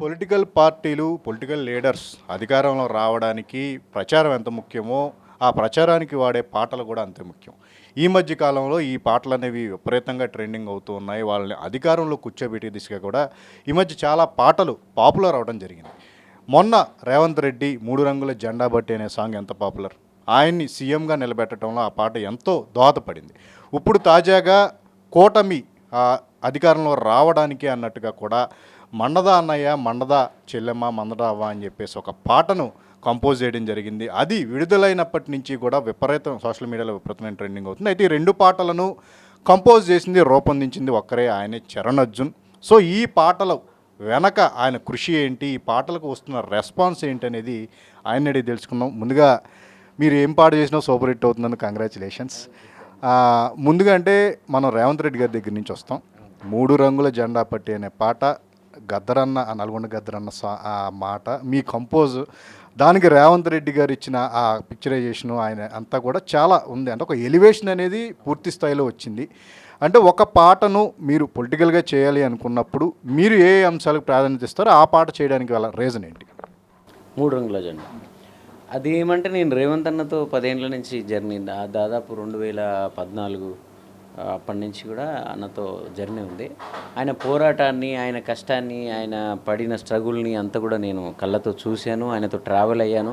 Political పార్టీలు, political leaders అధికారంలో రావడానికి ప్రచారం ఎంత ముఖ్యమో, ఆ ప్రచారానికి వాడే పాటలు కూడా అంతే ముఖ్యం. ఈ మధ్య కాలంలో ఈ పాటలనేవి విపరీతంగా ట్రెండింగ్ అవుతూ ఉన్నాయి. వాళ్ళని అధికారంలో కూర్చోబెట్టే దిశగా కూడా ఈ మధ్య చాలా పాటలు పాపులర్ అవ్వడం జరిగింది. మొన్న రేవంత్ రెడ్డి 3 రంగుల జెండా బట్టి అనే సాంగ్ ఎంత పాపులర్. ఆయన్ని సీఎంగా నిలబెట్టడంలో ఆ పాట ఎంతో దోహదపడింది. ఇప్పుడు తాజాగా కూటమి అధికారంలో రావడానికి అన్నట్టుగా కూడా మండదా అన్నయ్య, మండదా చెల్లెమ్మ, మందడా అవ్వ అని చెప్పేసి ఒక పాటను కంపోజ్ చేయడం జరిగింది. అది విడుదలైనప్పటి నుంచి కూడా సోషల్ మీడియాలో విపరీతమైన ట్రెండింగ్ అవుతుంది. అయితే ఈ 2 పాటలను కంపోజ్ చేసింది, రూపొందించింది ఒక్కరే, ఆయనే చరణ్ అర్జున్. సో ఈ పాటలు వెనక ఆయన కృషి ఏంటి, ఈ పాటలకు వస్తున్న రెస్పాన్స్ ఏంటి అనేది ఆయన అడిగి తెలుసుకుందాం. ముందుగా మీరు ఏం పాట చేసినా సూపర్ హిట్ అవుతుందని కంగ్రాచులేషన్స్. ముందుగా అంటే మనం రేవంత్ రెడ్డి గారి దగ్గర నుంచి వస్తాం. 3 రంగుల జెండా పట్టి అనే పాట గద్దరన్న, నల్గొండ గద్దరన్న ఆ మాట మీ కంపోజ్, దానికి రేవంత్ రెడ్డి గారు ఇచ్చిన ఆ పిక్చరైజేషను ఆయన అంతా కూడా చాలా ఉంది. అంటే ఒక ఎలివేషన్ అనేది పూర్తి స్థాయిలో వచ్చింది. అంటే ఒక పాటను మీరు పొలిటికల్గా చేయాలి అనుకున్నప్పుడు మీరు ఏ అంశాలకు ప్రాధాన్యత ఇస్తారో ఆ పాట చేయడానికి గల రీజన్ ఏంటి? 3 రంగుల జెండా అది ఏమంటే, నేను రేవంత్ అన్నతో 10 ఏళ్ళ నుంచి జర్నీ, దాదాపు 2014 అప్పటి నుంచి కూడా అన్నతో జర్నీ ఉంది. ఆయన పోరాటాన్ని, ఆయన కష్టాన్ని, ఆయన పడిన స్ట్రగుల్ని అంతా కూడా నేను కళ్ళతో చూశాను. ఆయనతో ట్రావెల్ అయ్యాను.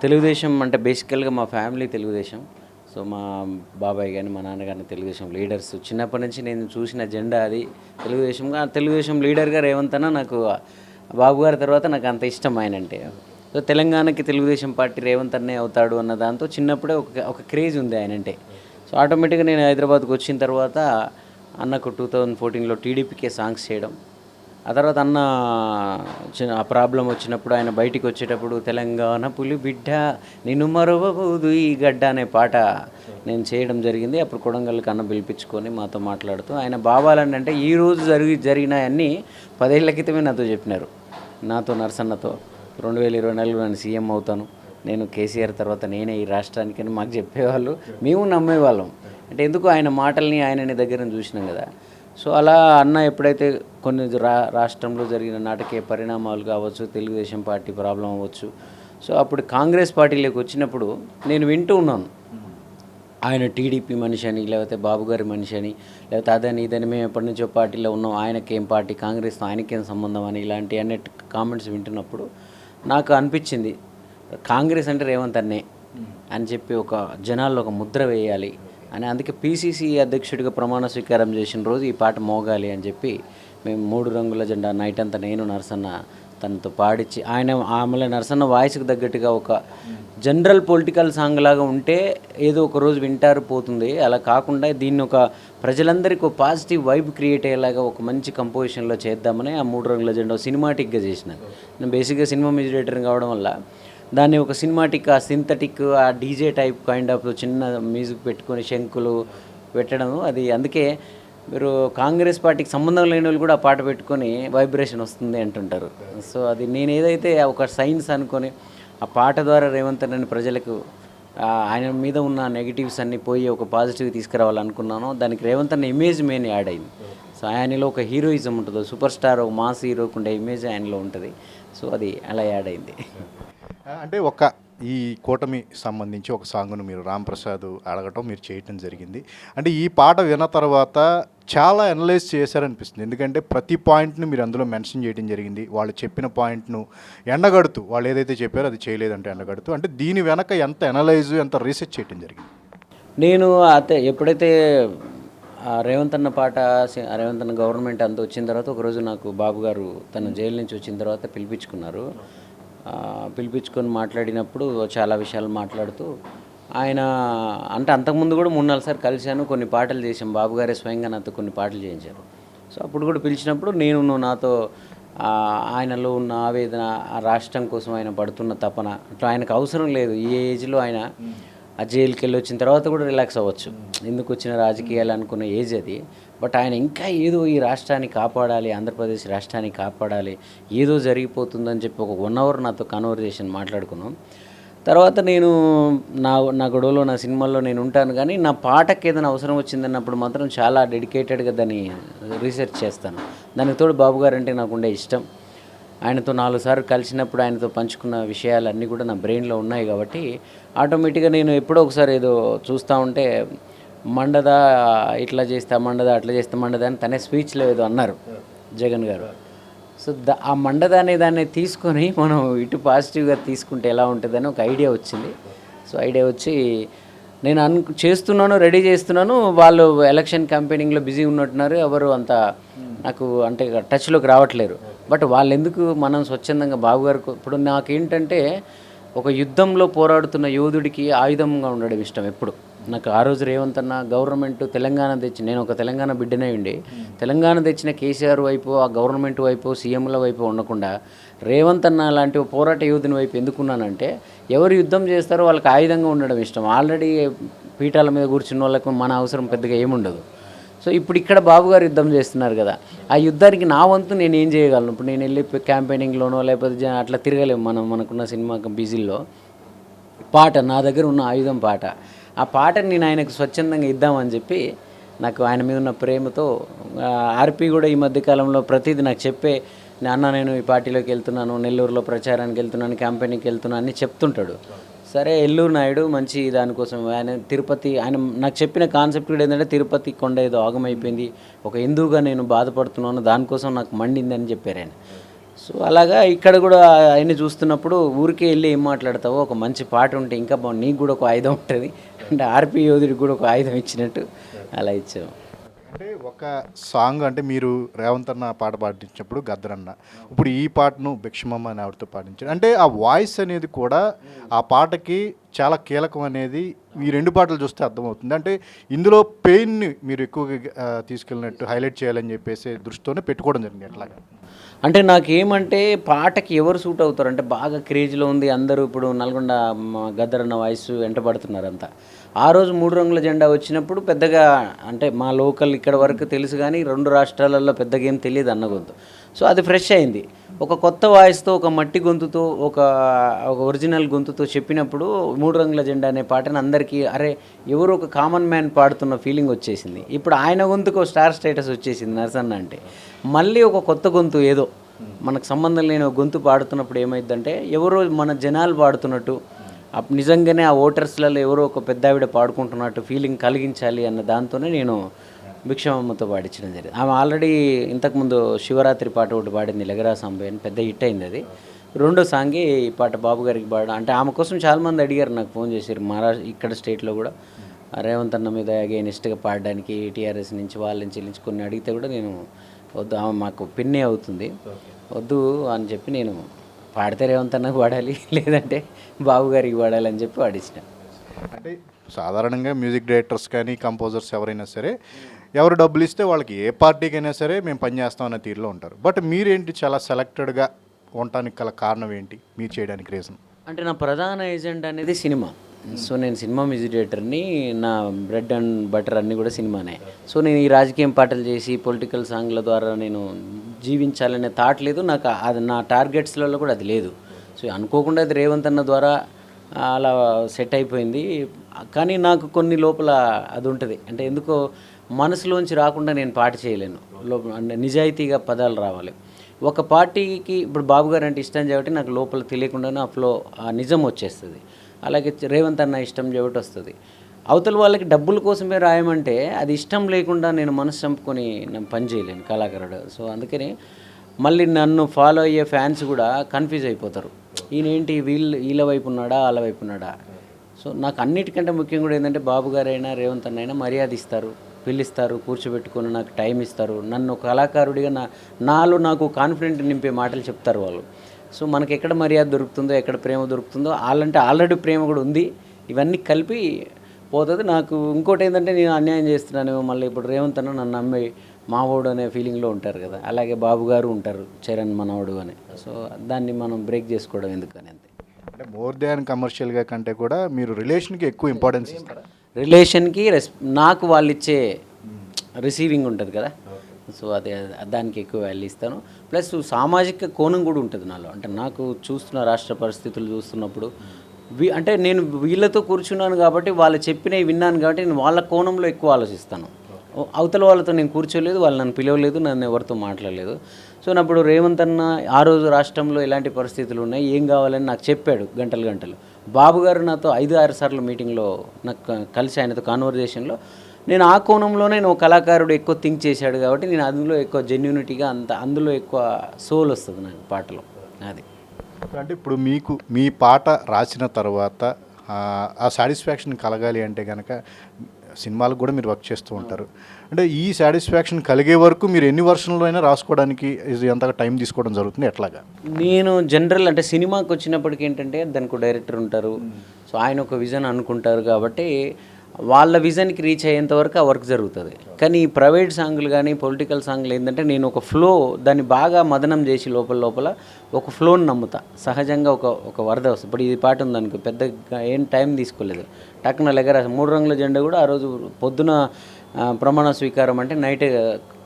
తెలుగుదేశం అంటే బేసికల్గా మా ఫ్యామిలీ తెలుగుదేశం. సో మా బాబాయ్ కానీ మా నాన్నగారిని తెలుగుదేశం లీడర్స్. చిన్నప్పటి నుంచి నేను చూసిన జెండా అది తెలుగుదేశం లీడర్గా రేవంత్ అన్న నాకు, బాబు గారి తర్వాత నాకు అంత ఇష్టం ఆయన అంటే. సో తెలంగాణకి తెలుగుదేశం పార్టీ రేవంత్ అన్నే అవుతాడు అన్న దాంతో చిన్నప్పుడే ఒక క్రేజ్ ఉంది ఆయన అంటే. సో ఆటోమేటిక్గా నేను హైదరాబాద్కి వచ్చిన తర్వాత అన్నకు 2014లో టీడీపీకే సాంగ్స్ చేయడం, ఆ తర్వాత అన్న ఆ ప్రాబ్లం వచ్చినప్పుడు ఆయన బయటికి వచ్చేటప్పుడు తెలంగాణ పులి బిడ్డ నిన్ను మరవబోదు ఈ గడ్డ అనే పాట నేను చేయడం జరిగింది. అప్పుడు కొడంగల్కి అన్న పిలిపించుకొని మాతో మాట్లాడుతూ ఆయన భావాలని అంటే ఈరోజు జరిగినాయన్నీ 10 ఏళ్ల క్రితమే నాతో చెప్పినారు. నాతో నరసన్నతో 2024లో నేను సీఎం అవుతాను, నేను కేసీఆర్ తర్వాత నేనే ఈ రాష్ట్రానికని మాకు చెప్పేవాళ్ళు. మేము నమ్మేవాళ్ళం. అంటే ఎందుకు ఆయన మాటల్ని, ఆయనని దగ్గర చూసినాం కదా. సో అలా అన్న ఎప్పుడైతే కొన్ని రాష్ట్రంలో జరిగిన నాటకీయ పరిణామాలు కావచ్చు, తెలుగుదేశం పార్టీ ప్రాబ్లం అవ్వచ్చు, సో అప్పుడు కాంగ్రెస్ పార్టీలోకి వచ్చినప్పుడు నేను వింటూ ఉన్నాను, ఆయన టీడీపీ మనిషి అని, లేకపోతే బాబు గారి మనిషి అని, లేకపోతే అదని ఇదని, మేము ఎప్పటి నుంచో పార్టీలో ఉన్నాం, ఆయనకేం పార్టీ, కాంగ్రెస్తో ఆయనకేం సంబంధం అని, ఇలాంటి అన్ని కామెంట్స్ వింటున్నప్పుడు నాకు అనిపించింది, కాంగ్రెస్ అంటే రేవంత్ అన్నే అని చెప్పి ఒక జనాల్లో ఒక ముద్ర వేయాలి అని. అందుకే పీసీసీ అధ్యక్షుడిగా ప్రమాణ స్వీకారం చేసిన రోజు ఈ పాట మోగాలి అని చెప్పి మేము 3 రంగుల జెండా నైట్ అంతా నేను నరసన్న తనతో పాడించి, ఆమె నరసన్న వాయిస్కి తగ్గట్టుగా ఒక జనరల్ పొలిటికల్ సాంగ్ లాగా ఉంటే ఏదో ఒక రోజు వింటారు పోతుంది, అలా కాకుండా దీన్ని ఒక ప్రజలందరికీ ఒక పాజిటివ్ వైబ్ క్రియేట్ అయ్యేలాగా ఒక మంచి కంపోజిషన్లో చేద్దామని ఆ 3 రంగుల జెండా సినిమాటిక్గా చేసిన. నేను బేసిక్గా సినిమా మ్యూజిక్ డైరెక్టర్ కావడం వల్ల దాన్ని ఒక సినిమాటిక్, ఆ సింథటిక్, ఆ డీజే టైప్ కైండ్ ఆఫ్ చిన్న మ్యూజిక్ పెట్టుకొని శంకులు పెట్టడం, అది అందుకే మీరు కాంగ్రెస్ పార్టీకి సంబంధం లేని వాళ్ళు కూడా ఆ పాట పెట్టుకొని వైబ్రేషన్ వస్తుంది అంటుంటారు. సో అది నేను ఏదైతే ఒక సైన్స్ అనుకొని ఆ పాట ద్వారా రేవంత్ అన్నని ప్రజలకు ఆయన మీద ఉన్న నెగిటివ్స్ అన్నీ పోయి ఒక పాజిటివ్ తీసుకురావాలనుకున్నాను. దానికి రేవంత్ అన్న ఇమేజ్ మెయిన్ యాడ్ అయింది. సో ఆయనలో ఒక హీరోయిజం ఉంటుంది, సూపర్ స్టార్, ఒక మాస్ హీరోకు ఉండే ఇమేజ్ ఆయనలో ఉంటుంది. సో అది అలా యాడ్ అయింది. అంటే ఈ కూటమి సంబంధించి ఒక సాంగ్ను మీరు రాంప్రసాద్ అడగటం, మీరు చేయటం జరిగింది. అంటే ఈ పాట విన్న తర్వాత చాలా అనలైజ్ చేశారనిపిస్తుంది. ఎందుకంటే ప్రతి పాయింట్ను మీరు అందులో మెన్షన్ చేయడం జరిగింది. వాళ్ళు చెప్పిన పాయింట్ను ఎండగడుతూ, వాళ్ళు ఏదైతే చెప్పారో అది చేయలేదంటే ఎండగడుతూ, అంటే దీని వెనక ఎంత అనలైజ్, ఎంత రీసెర్చ్ చేయడం జరిగింది? నేను ఎప్పుడైతే రేవంత్ అన్న పాట, రేవంత్ అన్న గవర్నమెంట్ అంతా వచ్చిన తర్వాత ఒకరోజు నాకు బాబు గారు తను జైలు నుంచి వచ్చిన తర్వాత పిలిపించుకొని మాట్లాడినప్పుడు చాలా విషయాలు మాట్లాడుతూ ఆయన అంటే అంతకుముందు కూడా 3-4 సార్లు కలిశాను, కొన్ని పాటలు చేశాం, బాబు గారే స్వయంగా నాతో కొన్ని పాటలు చేయించారు. సో అప్పుడు కూడా పిలిచినప్పుడు నాతో ఆయనలో ఉన్న ఆవేదన, ఆ రాష్ట్రం కోసం ఆయన పడుతున్న తపన, అట్లా ఆయనకు అవసరం లేదు, ఈ ఏజ్లో ఆయన ఆ జైలుకి వెళ్ళి వచ్చిన తర్వాత కూడా రిలాక్స్ అవ్వచ్చు, ఎందుకు వచ్చిన రాజకీయాలు అనుకున్న ఏజ్ అది. బట్ ఆయన ఇంకా ఏదో ఈ రాష్ట్రాన్ని కాపాడాలి, ఆంధ్రప్రదేశ్ రాష్ట్రాన్ని కాపాడాలి, ఏదో జరిగిపోతుందని చెప్పి ఒక 1 అవర్ నాతో కన్వర్జేషన్ మాట్లాడుకున్నాం. తర్వాత నేను నా గొడవలో, నా సినిమాల్లో నేను ఉంటాను, కానీ నా పాటకి ఏదైనా అవసరం వచ్చిందన్నప్పుడు మాత్రం చాలా డెడికేటెడ్గా దాన్ని రీసెర్చ్ చేస్తాను. దానికి తోడు బాబు గారు అంటే నాకు ఉండే ఇష్టం. ఆయనతో 4 సార్లు కలిసినప్పుడు ఆయనతో పంచుకున్న విషయాలన్నీ కూడా నా బ్రెయిన్లో ఉన్నాయి కాబట్టి ఆటోమేటిక్గా నేను ఎప్పుడో ఒకసారి ఏదో చూస్తూ ఉంటే మండదా ఇట్లా చేస్తా మండదా అట్లా చేస్తా మండదా అని తనే స్పీచ్లో ఏదో అన్నారు జగన్ గారు. సో ఆ మండద అనే దాన్ని తీసుకొని మనం ఇటు పాజిటివ్గా తీసుకుంటే ఎలా ఉంటుందని ఒక ఐడియా వచ్చింది. సో ఐడియా వచ్చి నేను చేస్తున్నాను, రెడీ చేస్తున్నాను. వాళ్ళు ఎలక్షన్ క్యాంపెయినింగ్లో బిజీ ఉన్నట్టున్నారు, ఎవరు అంత నాకు అంటే టచ్లోకి రావట్లేరు. బట్ వాళ్ళు ఎందుకు మనం స్వచ్ఛందంగా బాబు గారు ఇప్పుడు నాకేంటంటే ఒక యుద్ధంలో పోరాడుతున్న యోధుడికి ఆయుధంగా ఉండడం ఇష్టం ఎప్పుడు. నాకు ఆ రోజు రేవంత్ అన్న గవర్నమెంట్ తెలంగాణ తెచ్చి, నేను ఒక తెలంగాణ బిడ్డనే ఉండి తెలంగాణ తెచ్చిన కేసీఆర్ వైపు, ఆ గవర్నమెంట్ వైపు, సీఎంల వైపు ఉండకుండా రేవంత్ అన్న లాంటి పోరాట యోధుని వైపు ఎందుకున్నానంటే ఎవరు యుద్ధం చేస్తారో వాళ్ళకి ఆయుధంగా ఉండడం ఇష్టం. ఆల్రెడీ పీఠాల మీద కూర్చున్న వాళ్ళకు మన అవసరం పెద్దగా ఏముండదు. సో ఇప్పుడు ఇక్కడ బాబు గారు యుద్ధం చేస్తున్నారు కదా, ఆ యుద్ధానికి నా వంతు నేను ఏం చేయగలను. ఇప్పుడు నేను వెళ్ళి క్యాంపెయినింగ్లోనో లేకపోతే అట్లా తిరగలేము మనకున్న సినిమా బిజీల్లో. పాట నా దగ్గర ఉన్న ఆయుధం పాట. ఆ పాటని నేను ఆయనకు స్వచ్ఛందంగా ఇద్దామని చెప్పి నాకు ఆయన మీద ఉన్న ప్రేమతో ఆర్పి కూడా ఈ మధ్యకాలంలో ప్రతిదీ నాకు చెప్పే, అన్న నేను ఈ పార్టీలోకి వెళ్తున్నాను, నెల్లూరులో ప్రచారానికి వెళ్తున్నాను, క్యాంపెయినింగ్కి వెళ్తున్నాను అని చెప్తుంటాడు. సరే ఎల్లూరు నాయుడు మంచి దానికోసం ఆయన తిరుపతి, ఆయన నాకు చెప్పిన కాన్సెప్ట్ కూడా ఏంటంటే తిరుపతి కొండ ఏదో ఆగమైపోయింది, ఒక హిందువుగా నేను బాధపడుతున్నాను, దానికోసం నాకు మండిందని చెప్పారు ఆయన. సో అలాగా ఇక్కడ కూడా ఆయన్ని చూస్తున్నప్పుడు ఊరికే వెళ్ళి ఏం మాట్లాడతావో ఒక మంచి పాట ఉంటే ఇంకా బాగుంది, నీకు కూడా ఒక ఆయుధం ఉంటుంది అంటే ఆర్పి యోధుడికి కూడా ఒక ఆయుధం ఇచ్చినట్టు అలా ఇచ్చాము. అంటే ఒక సాంగ్ అంటే మీరు రేవంత్ అన్న పాట పాడించినప్పుడు గద్దరన్న, ఇప్పుడు ఈ పాటను భిక్షమమ్మ అని ఆవిడతో పాడించారు. అంటే ఆ వాయిస్ అనేది కూడా ఆ పాటకి చాలా కీలకం అనేది ఈ రెండు పాటలు చూస్తే అర్థమవుతుంది. అంటే ఇందులో పెయిన్ని మీరు ఎక్కువగా తీసుకెళ్ళినట్టు హైలైట్ చేయాలని చెప్పేసి దృష్టితోనే పెట్టుకోవడం జరిగింది. ఎట్లాగా అంటే నాకేమంటే పాటకి ఎవరు సూట్ అవుతారు అంటే బాగా క్రేజ్లో ఉంది అందరూ. ఇప్పుడు నల్గొండ గద్దరన్న వాయిస్ వెంటబడుతున్నారు అంతా. ఆ రోజు 3 రంగుల జెండా వచ్చినప్పుడు పెద్దగా అంటే మా లోకల్ ఇక్కడ వరకు తెలుసు, కానీ 2 రాష్ట్రాలలో పెద్దగా ఏం తెలియదు అన్న గొంతు. సో అది ఫ్రెష్ అయింది. ఒక కొత్త వాయిస్తో, ఒక మట్టి గొంతుతో, ఒక ఒరిజినల్ గొంతుతో చెప్పినప్పుడు 3 రంగుల జెండా అనే పాటను అందరికీ అరే ఎవరు ఒక కామన్ మ్యాన్ పాడుతున్న ఫీలింగ్ వచ్చేసింది. ఇప్పుడు ఆయన గొంతుకు స్టార్ స్టేటస్ వచ్చేసింది నరసన్న అంటే. మళ్ళీ ఒక కొత్త గొంతు ఏదో మనకు సంబంధం లేని గొంతు పాడుతున్నప్పుడు ఏమైందంటే ఎవరో మన జనాలు పాడుతున్నట్టు, నిజంగానే ఆ ఓటర్స్లలో ఎవరో ఒక పెద్ద ఆవిడ పాడుకుంటున్నట్టు ఫీలింగ్ కలిగించాలి అన్న దాంతోనే నేను భిక్షమమ్మతో పాడించడం జరిగింది. ఆమె ఆల్రెడీ ఇంతకుముందు శివరాత్రి పాట ఒకటి పాడింది, లెగరా సాంబే అని, పెద్ద హిట్ అయింది అది. రెండో సాంగే ఈ పాట బాబు గారికి పాడడం. అంటే ఆమె కోసం చాలామంది అడిగారు, నాకు ఫోన్ చేశారు ఇక్కడ స్టేట్లో కూడా రేవంత్ అన్న మీద అగైనిస్ట్గా పాడడానికి టీఆర్ఎస్ నుంచి వాళ్ళ నుంచి కొన్ని అడిగితే కూడా నేను వద్దు, ఆమె మాకు పిన్నే అవుతుంది, వద్దు అని చెప్పి నేను పాడితే రేవంత్ అన్నకు పాడాలి, లేదంటే బాబు గారికి పాడాలి అని చెప్పి పాడించిన. అంటే సాధారణంగా మ్యూజిక్ డైరెక్టర్స్ కానీ కంపోజర్స్ ఎవరైనా సరే ఎవరు డబ్బులు ఇస్తే వాళ్ళకి ఏ పార్టీకైనా సరే మేము పనిచేస్తాం అనే తీరులో ఉంటారు. బట్ మీరేంటి చాలా సెలెక్టెడ్గా ఉండటానికి గల కారణం ఏంటి, మీరు చేయడానికి రీజన్? అంటే నా ప్రధాన ఏజెంట్ అనేది సినిమా. సో నేను సినిమా మ్యూజిక్ డైరెక్టర్ని, నా బ్రెడ్ అండ్ బటర్ అన్నీ కూడా సినిమానే. సో నేను ఈ రాజకీయం పాటలు చేసి పొలిటికల్ సాంగ్ల ద్వారా నేను జీవించాలనే థాట్ లేదు నాకు, అది నా టార్గెట్స్లలో కూడా అది లేదు. సో అనుకోకుండా అది రేవంత్ అన్న ద్వారా అలా సెట్ అయిపోయింది. కానీ నాకు కొన్ని లోపల అది ఉంటుంది, అంటే ఎందుకో మనసులోంచి రాకుండా నేను పాట చేయలేను. అంటే నిజాయితీగా పదాలు రావాలి. ఒక పార్టీకి ఇప్పుడు బాబు గారు అంటే ఇష్టం కాబట్టి నాకు లోపల తెలియకుండానే ఆ ఫ్లో, ఆ నిజం వచ్చేస్తుంది. అలాగే రేవంత్ అన్న ఇష్టం కాబట్టి వస్తుంది. అవతల వాళ్ళకి డబ్బుల కోసమే రాయమంటే అది ఇష్టం లేకుండా నేను మనసు చంపుకొని నేను పని చేయలేను కళాకారుడు. సో అందుకని మళ్ళీ నన్ను ఫాలో అయ్యే ఫ్యాన్స్ కూడా కన్ఫ్యూజ్ అయిపోతారు, ఈయనేంటి వీళ్ళ వైపు ఉన్నాడా వాళ్ళ వైపు ఉన్నాడా. సో నాకు అన్నిటికంటే ముఖ్యం కూడా ఏంటంటే బాబు గారైనా రేవంత్ అన్న అయినా మర్యాద ఇస్తారు, పిలుస్తారు, కూర్చోబెట్టుకొని నాకు టైం ఇస్తారు, నన్ను కళాకారుడిగా నాలో నాకు కాన్ఫిడెంట్ నింపే మాటలు చెప్తారు వాళ్ళు. సో మనకి ఎక్కడ మర్యాద దొరుకుతుందో, ఎక్కడ ప్రేమ దొరుకుతుందో, వాళ్ళంటే ఆల్రెడీ ప్రేమ కూడా ఉంది, ఇవన్నీ కలిపి పోతుంది. నాకు ఇంకోటి ఏంటంటే నేను అన్యాయం చేస్తున్నాను మళ్ళీ. ఇప్పుడు రేవంత్ అన్న నన్ను నమ్మి మావోడు అనే ఫీలింగ్లో ఉంటారు కదా, అలాగే బాబు గారు ఉంటారు చరణ్ మనవడు అని. సో దాన్ని మనం బ్రేక్ చేసుకోవడం ఎందుకని అంతే. అంటే మోర్ దాన్ కమర్షియల్గా కంటే కూడా మీరు రిలేషన్కి ఎక్కువ ఇంపార్టెన్స్ ఇస్తారు. రిలేషన్కి నాకు వాళ్ళు ఇచ్చే రిసీవింగ్ ఉంటుంది కదా, సో అదే దానికి ఎక్కువ వాల్యూ ఇస్తాను. ప్లస్ సామాజిక కోణం కూడా ఉంటుంది నాలో. అంటే నాకు చూస్తున్న రాష్ట్ర పరిస్థితులు చూస్తున్నప్పుడు అంటే నేను వీళ్ళతో కూర్చున్నాను కాబట్టి వాళ్ళు చెప్పినవి విన్నాను కాబట్టి నేను వాళ్ళ కోణంలో ఎక్కువ ఆలోచిస్తాను. అవతల వాళ్ళతో నేను కూర్చోలేదు, వాళ్ళు నన్ను పిలవలేదు, నన్ను ఎవరితో మాట్లాడలేదు. సో అప్పుడు రేవంత్ అన్న ఆ రోజు రాష్ట్రంలో ఎలాంటి పరిస్థితులు ఉన్నాయి, ఏం కావాలని నాకు చెప్పాడు గంటలు గంటలు. బాబు గారు నాతో 5-6 సార్లు మీటింగ్లో నాకు కలిసి ఆయనతో కాన్వర్జేషన్లో నేను ఆ కోణంలోనే నువ్వు కళాకారుడు ఎక్కువ థింక్ చేశాడు కాబట్టి నేను అందులో ఎక్కువ జెన్యూనిటీగా అందులో ఎక్కువ సోల్ వస్తుంది నాకు పాటలో. అది అంటే ఇప్పుడు మీకు మీ పాట రాసిన తర్వాత ఆ సాటిస్ఫాక్షన్ కలగాలి అంటే కనుక సినిమాలకు కూడా మీరు వర్క్ చేస్తూ ఉంటారు. అంటే ఈ సాటిస్ఫాక్షన్ కలిగే వరకు మీరు ఎన్ని వర్షన్లో అయినా రాసుకోవడానికి ఇది ఎంతగా టైం తీసుకోవడం జరుగుతుంది, ఎట్లాగా? నేను జనరల్ అంటే సినిమాకి వచ్చినప్పటికి ఏంటంటే దానికి డైరెక్టర్ ఉంటారు. సో ఆయన ఒక విజన్ అనుకుంటారు కాబట్టి వాళ్ళ విజన్కి రీచ్ అయ్యేంత వరకు ఆ వర్క్ జరుగుతుంది. కానీ ఈ ప్రైవేట్ సాంగ్లు కానీ పొలిటికల్ సాంగ్లు ఏంటంటే నేను ఒక ఫ్లో దాన్ని బాగా మదనం చేసి లోపల ఒక ఫ్లోని నమ్ముతా. సహజంగా ఒక వరద వస్తుంది. ఇప్పుడు ఈ పాట ఉందనుకో, పెద్దగా ఏం టైం తీసుకోలేదు, టక్కున లెగర 3 రంగుల జెండా కూడా ఆ రోజు పొద్దున ప్రమాణ స్వీకారం అంటే నైట్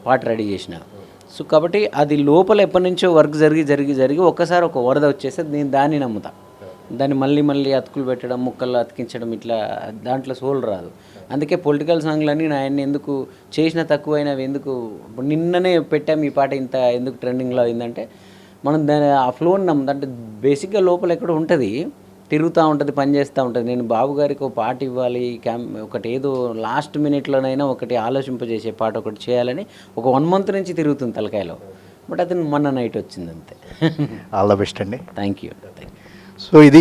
పాట రెడీ చేసిన. సో కాబట్టి అది లోపల ఎప్పటి నుంచో వర్క్ జరిగి ఒక్కసారి ఒక వరద వచ్చేస్తే నేను దాన్ని నమ్ముతా. దాన్ని మళ్ళీ అతుకులు పెట్టడం, ముక్కలు అతికించడం, ఇట్లా దాంట్లో సోల్ రాదు. అందుకే పొలిటికల్ సాంగ్లన్నీ ఆయన్ని ఎందుకు చేసిన తక్కువైనవి ఎందుకు నిన్ననే పెట్టాము ఈ పాట ఇంత ఎందుకు ట్రెండింగ్లో అయిందంటే మనం దాని ఆ ఫ్లోని నమ్ముతాం. అంటే బేసిక్గా లోపల ఎక్కడ ఉంటుంది, తిరుగుతూ ఉంటుంది, పని చేస్తూ ఉంటుంది. నేను బాబు గారికి ఒక పాట ఇవ్వాలి, ఒకటి ఏదో లాస్ట్ మినిట్లోనైనా ఒకటి ఆలోచింపజేసే పాట ఒకటి చేయాలని ఒక 1 month నుంచి తిరుగుతుంది తలకాయలో. బట్ అది మొన్న నైట్ వచ్చింది అంతే. ఆల్ ద బెస్ట్ అండి. Thank you. సో ఇది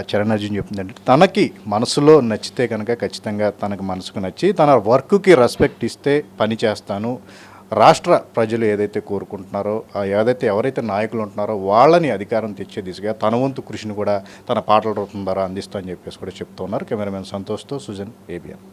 చరణ్ అర్జున్ చెప్తుందంటే తనకి మనసులో నచ్చితే కనుక ఖచ్చితంగా తనకు మనసుకు నచ్చి తన వర్క్కి రెస్పెక్ట్ ఇస్తే పని చేస్తాను, రాష్ట్ర ప్రజలు ఏదైతే కోరుకుంటున్నారో ఏదైతే ఎవరైతే నాయకులు ఉంటున్నారో వాళ్ళని అధికారం తెచ్చే దిశగా తన వంతు కృషిని కూడా తన పాటల రూపం ద్వారా అందిస్తా అని చెప్పేసి కూడా చెప్తూ ఉన్నారు. కెమెరామెన్ సంతోష్తో సుజన్, ఏబిఎన్.